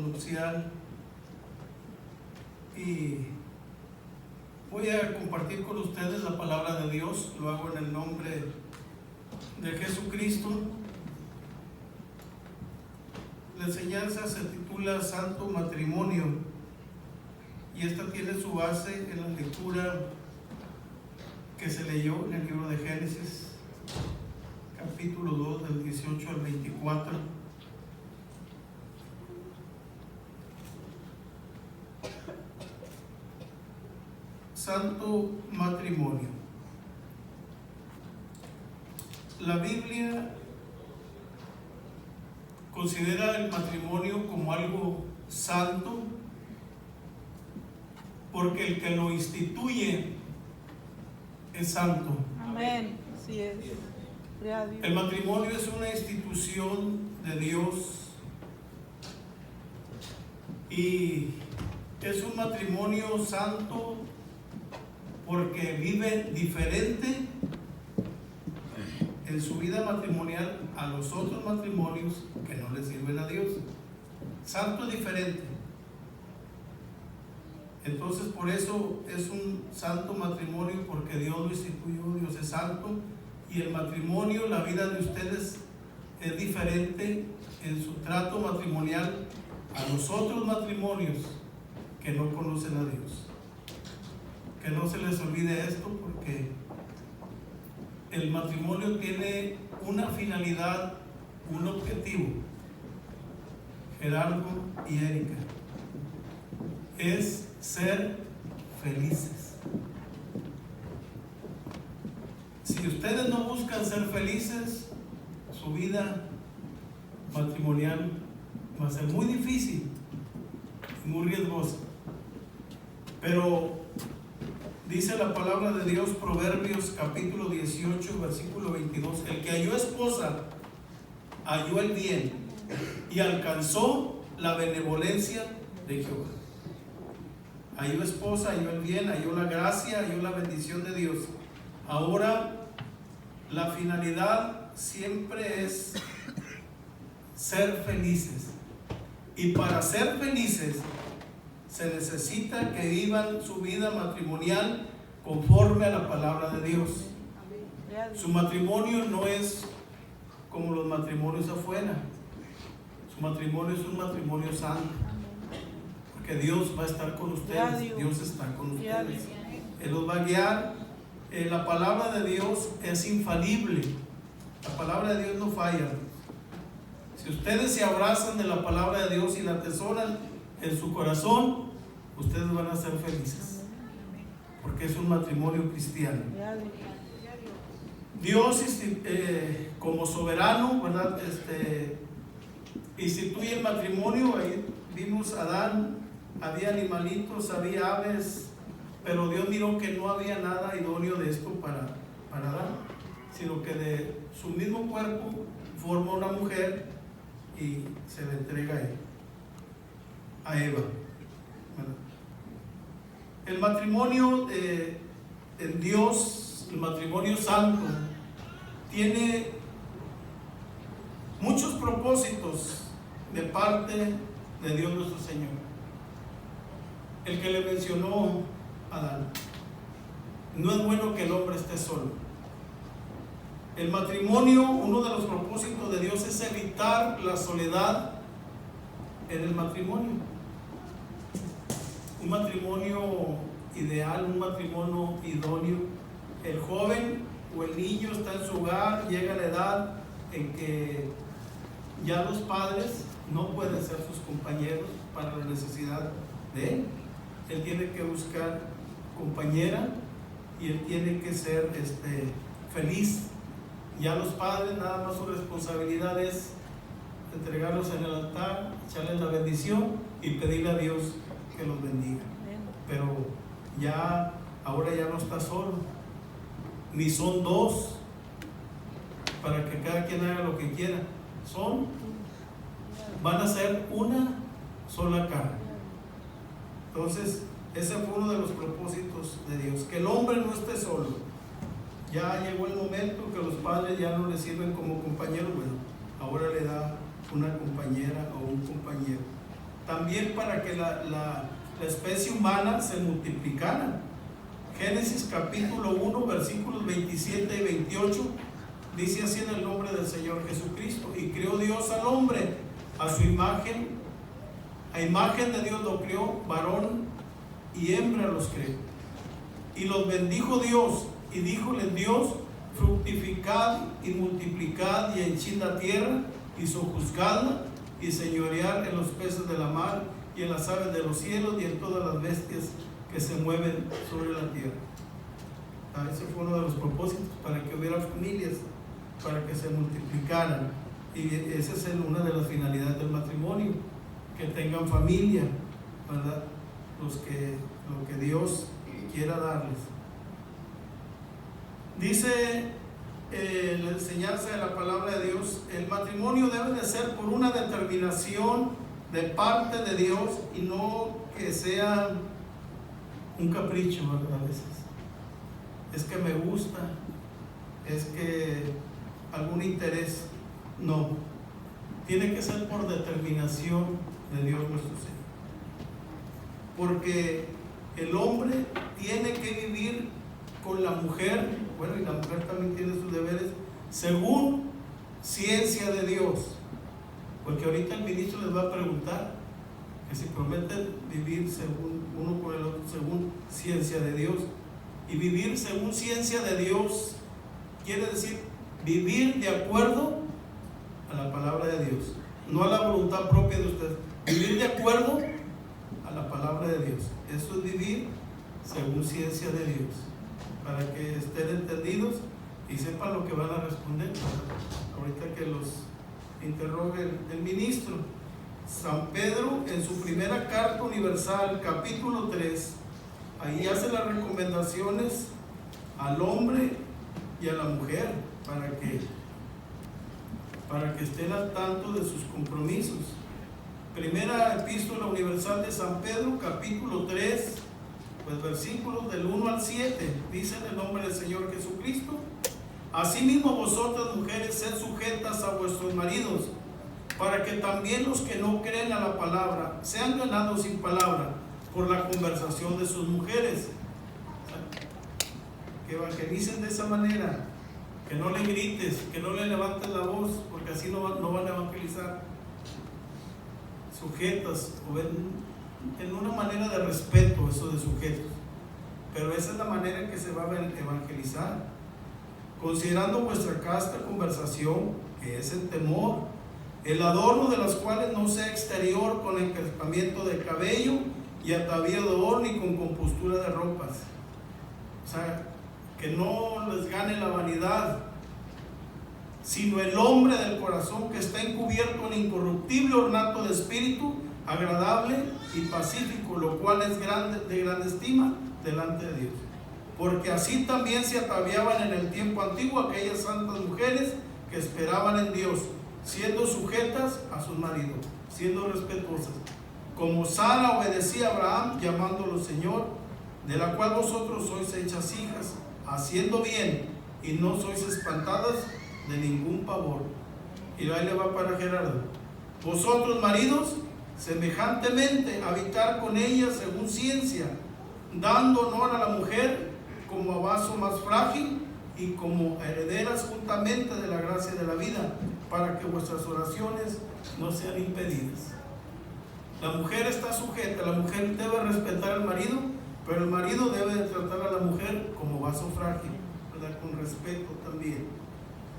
nupcial y voy a compartir con ustedes la palabra de Dios. Lo hago en el nombre de Jesucristo. La enseñanza se titula Santo Matrimonio y esta tiene su base en la lectura que se leyó en el libro de Génesis, capítulo 2, del 18 al 24. Santo matrimonio. La Biblia considera el matrimonio como algo santo porque el que lo instituye es santo. Amén. Así es. El matrimonio es una institución de Dios y es un matrimonio santo porque vive diferente en su vida matrimonial a los otros matrimonios que no le sirven a Dios. Santo es diferente. Entonces por eso es un santo matrimonio, porque Dios lo instituyó, Dios es santo, y el matrimonio, la vida de ustedes es diferente en su trato matrimonial a los otros matrimonios que no conocen a Dios. Que no se les olvide esto, porque el matrimonio tiene una finalidad, un objetivo. Gerardo y Erika, es ser felices. Si ustedes no buscan ser felices, su vida matrimonial va a ser muy difícil, muy riesgosa. Pero dice la palabra de Dios, Proverbios capítulo 18, versículo 22, el que halló esposa, halló el bien y alcanzó la benevolencia de Jehová. Halló esposa, halló el bien, halló la gracia, halló la bendición de Dios. Ahora, la finalidad siempre es ser felices. Y para ser felices, se necesita que vivan su vida matrimonial conforme a la palabra de Dios. Su matrimonio no es como los matrimonios afuera. Su matrimonio es un matrimonio santo, porque Dios va a estar con ustedes. Dios está con ustedes. Él los va a guiar. La palabra de Dios es infalible. La palabra de Dios no falla. Si ustedes se abrazan de la palabra de Dios y la atesoran en su corazón, ustedes van a ser felices, porque es un matrimonio cristiano. Dios como soberano, ¿verdad? Instituye el matrimonio. Ahí vimos a Adán, había animalitos, había aves, pero Dios miró que no había nada idóneo de esto para Adán, sino que de su mismo cuerpo forma una mujer y se le entrega a Eva. El matrimonio en Dios, el matrimonio santo, tiene muchos propósitos de parte de Dios nuestro Señor. El que le mencionó a Adán: no es bueno que el hombre esté solo. El matrimonio, uno de los propósitos de Dios es evitar la soledad en el matrimonio. Un matrimonio ideal, un matrimonio idóneo. El joven o el niño está en su hogar, llega a la edad en que ya los padres no pueden ser sus compañeros para la necesidad de él. Él tiene que buscar compañera y él tiene que ser feliz. Ya los padres, nada más su responsabilidad es entregarlos en el altar, echarles la bendición y pedirle a Dios que los bendiga. Pero ya, ahora ya no está solo, ni son dos para que cada quien haga lo que quiera. Van a ser una sola carne. Entonces, ese fue uno de los propósitos de Dios, que el hombre no esté solo. Ya llegó el momento que los padres ya no le sirven como compañeros. Bueno, ahora le da una compañera o un compañero. también para que la especie humana se multiplicara. Génesis capítulo 1, versículos 27 y 28, dice así en el nombre del Señor Jesucristo: y creó Dios al hombre a su imagen, a imagen de Dios lo creó, varón y hembra los creó. Y los bendijo Dios, y díjole Dios: fructificad y multiplicad y henchid la tierra y sojuzgadla y señorear en los peces de la mar y en las aves de los cielos y en todas las bestias que se mueven sobre la tierra. Ese fue uno de los propósitos, para que hubiera familias, para que se multiplicaran. Y esa es una de las finalidades del matrimonio, que tengan familia, ¿verdad? Lo que Dios quiera darles. Dice la enseñanza de la palabra de Dios: el matrimonio debe de ser por una determinación de parte de Dios y no que sea un capricho, ¿verdad? A veces es que me gusta, es que algún interés. No, tiene que ser por determinación de Dios nuestro Señor, porque el hombre tiene que vivir con la mujer, bueno, y la mujer también tiene sus deberes, según ciencia de Dios. Porque ahorita el ministro les va a preguntar que si prometen vivir según uno con el otro, según ciencia de Dios. Y vivir según ciencia de Dios quiere decir vivir de acuerdo a la palabra de Dios, no a la voluntad propia de ustedes. Vivir de acuerdo a la palabra de Dios. Eso es vivir según ciencia de Dios, para que estén entendidos y sepan lo que van a responder ahorita que los interrogue el ministro. San Pedro, en su primera carta universal, capítulo 3, ahí hace las recomendaciones al hombre y a la mujer para que estén al tanto de sus compromisos. Primera epístola universal de San Pedro, capítulo 3, pues versículos del 1 al 7, dice en el nombre del Señor Jesucristo: asimismo vosotras mujeres, sed sujetas a vuestros maridos, para que también los que no creen a la palabra sean ganados sin palabra por la conversación de sus mujeres. Que evangelicen de esa manera, que no le grites, que no le levantes la voz, porque así no van a evangelizar. Sujetas, o en una manera de respeto, eso de sujetos, pero esa es la manera en que se va a evangelizar, considerando vuestra casta conversación, que es el temor, el adorno de las cuales no sea exterior, con encrespamiento de cabello y atavío de oro, ni con compostura de ropas. O sea, que no les gane la vanidad, sino el hombre del corazón, que está encubierto en incorruptible ornato de espíritu, agradable y pacífico, lo cual es de grande estima delante de Dios. Porque así también se ataviaban en el tiempo antiguo aquellas santas mujeres que esperaban en Dios, siendo sujetas a sus maridos, siendo respetuosas, como Sara obedecía a Abraham, llamándolo Señor, de la cual vosotros sois hechas hijas, haciendo bien, y no sois espantadas de ningún pavor. Y ahí le va para Gerardo: vosotros maridos, semejantemente, habitar con ella según ciencia, dando honor a la mujer como a vaso más frágil y como herederas juntamente de la gracia de la vida, para que vuestras oraciones no sean impedidas. La mujer está sujeta, la mujer debe respetar al marido, pero el marido debe de tratar a la mujer como vaso frágil, ¿verdad? Con respeto también.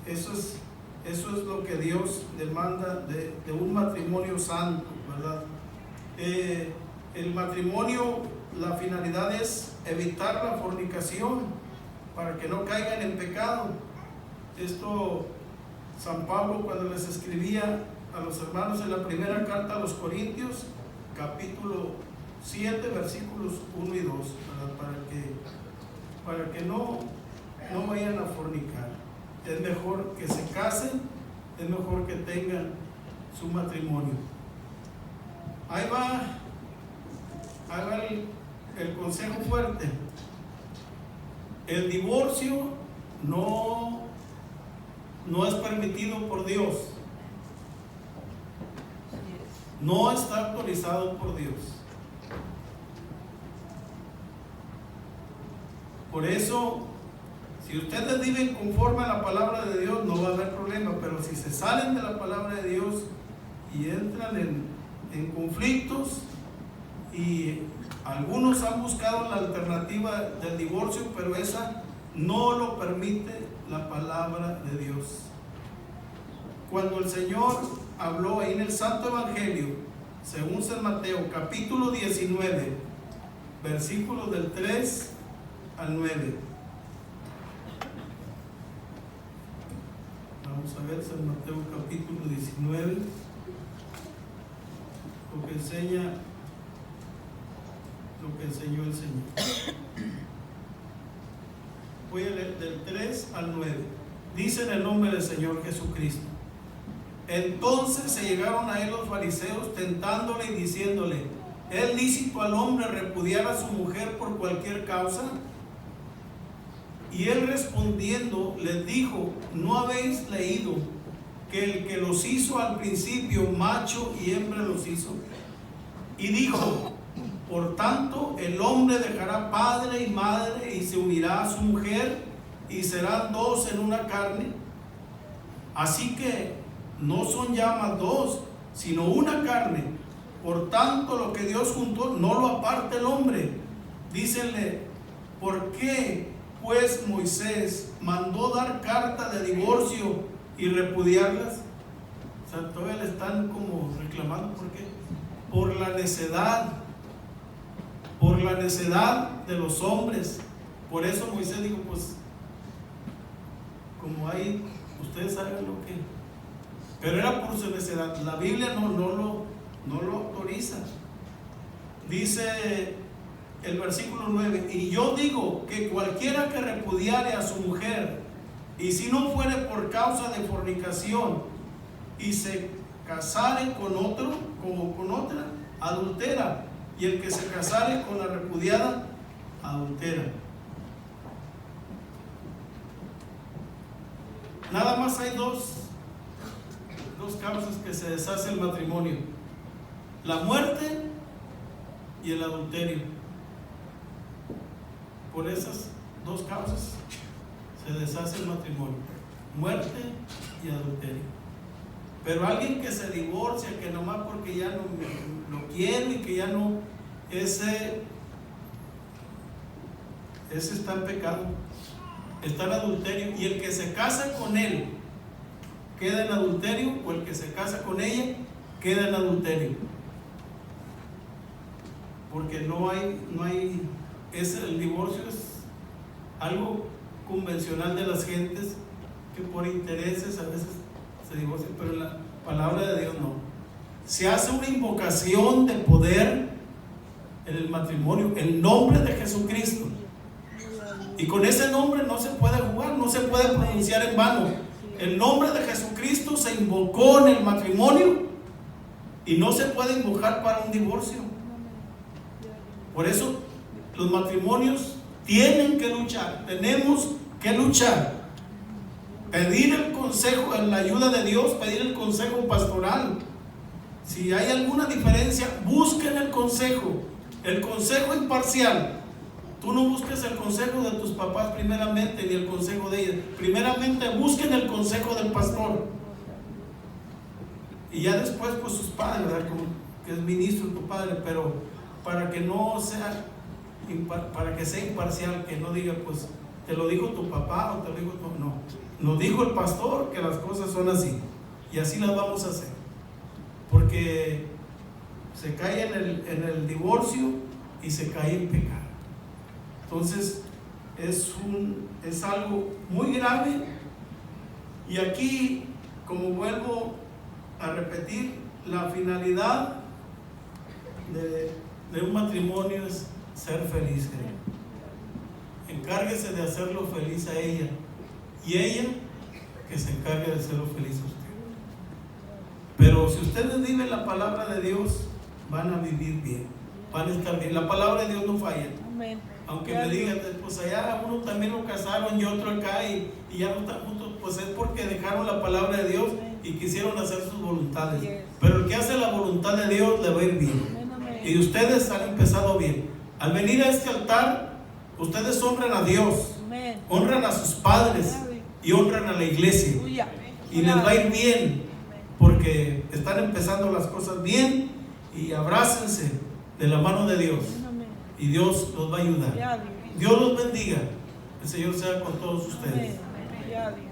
Eso es lo que Dios demanda de un matrimonio santo, ¿verdad? El matrimonio, la finalidad es evitar la fornicación, para que no caigan en pecado. Esto San Pablo, cuando les escribía a los hermanos en la primera carta a los Corintios, capítulo 7, versículos 1 y 2, para que no vayan a fornicar. Es mejor que se casen, es mejor que tengan su matrimonio. Ahí va el consejo fuerte. El divorcio no es permitido por Dios. no está autorizado por Dios. Por eso, si ustedes viven conforme a la palabra de Dios, no va a haber problema. Pero si se salen de la palabra de Dios y entran en conflictos, y algunos han buscado la alternativa del divorcio, pero esa no lo permite la palabra de Dios. Cuando el Señor habló ahí en el Santo Evangelio, según San Mateo, capítulo 19, versículos del 3 al 9. Vamos a ver San Mateo capítulo 19, lo que enseña, lo que enseñó el Señor. Voy a leer del 3 al 9. Dice en el nombre del Señor Jesucristo: entonces se llegaron a él los fariseos, tentándole y diciéndole: ¿es lícito al hombre repudiar a su mujer por cualquier causa? Y él respondiendo les dijo: ¿no habéis leído que el que los hizo al principio, macho y hembra los hizo? Y dijo: por tanto, el hombre dejará padre y madre y se unirá a su mujer, y serán dos en una carne. Así que no son ya más dos, sino una carne. Por tanto, lo que Dios juntó, no lo aparte el hombre. Dícenle: ¿por qué pues Moisés mandó dar carta de divorcio y repudiarlas? O sea, todavía le están como reclamando. ¿Por qué? Por la necedad de los hombres. Por eso Moisés dijo: pues como hay, ustedes hagan lo que. Pero era por su necedad. La Biblia no lo autoriza. Dice el versículo 9: y yo digo que cualquiera que repudiare a su mujer, y si no fuere por causa de fornicación, y se casare con otro, como con otra, adultera, y el que se casare con la repudiada, adultera. Nada más hay dos causas que se deshace el matrimonio: la muerte y el adulterio. Por esas dos causas se deshace el matrimonio: muerte y adulterio. Pero alguien que se divorcia, que nomás porque ya no lo quiere y que ya no, ese está en pecado, está en adulterio. Y el que se casa con él queda en adulterio, o el que se casa con ella queda en adulterio. Porque el divorcio es algo convencional de las gentes, que por intereses a veces se divorcian, pero en la palabra de Dios no. Se hace una invocación de poder en el matrimonio, el nombre de Jesucristo. Y con ese nombre no se puede jugar, no se puede pronunciar en vano. El nombre de Jesucristo se invocó en el matrimonio y no se puede invocar para un divorcio. Por eso los matrimonios tienen que luchar, tenemos que luchar, pedir el consejo, la ayuda de Dios, pedir el consejo pastoral. Si hay alguna diferencia, busquen el consejo imparcial. Tú no busques el consejo de tus papás primeramente, ni el consejo de ellos. Primeramente busquen el consejo del pastor. Y ya después pues sus padres, ¿verdad? Como que es ministro tu padre, pero para que no sea, para que sea imparcial, que no diga pues te lo dijo tu papá o te lo dijo tu... No, nos dijo el pastor que las cosas son así y así las vamos a hacer, porque se cae en el divorcio y se cae en pecado. Entonces es algo muy grave. Y aquí, como vuelvo a repetir, la finalidad de un matrimonio es ser feliz. Encárguese de hacerlo feliz a ella, y ella que se encargue de hacerlo feliz a usted. Pero si ustedes viven la palabra de Dios, van a vivir bien, van a estar bien. La palabra de Dios no falla. Amén. Aunque me digan, pues allá uno también lo casaron y otro acá y ya no están juntos, pues es porque dejaron la palabra de Dios y quisieron hacer sus voluntades. Yes. Pero el que hace la voluntad de Dios le va a ir bien. Amén, amén. Y ustedes han empezado bien. Al venir a este altar, ustedes honran a Dios, Amén. honran a sus padres y honran a la iglesia. Aleluya. Y les va a ir bien, porque están empezando las cosas bien, y abrácense de la mano de Dios Amén. y Dios los va a ayudar. Ya, Dios. Dios los bendiga. El Señor sea con todos ustedes. Amén. Ya, Dios.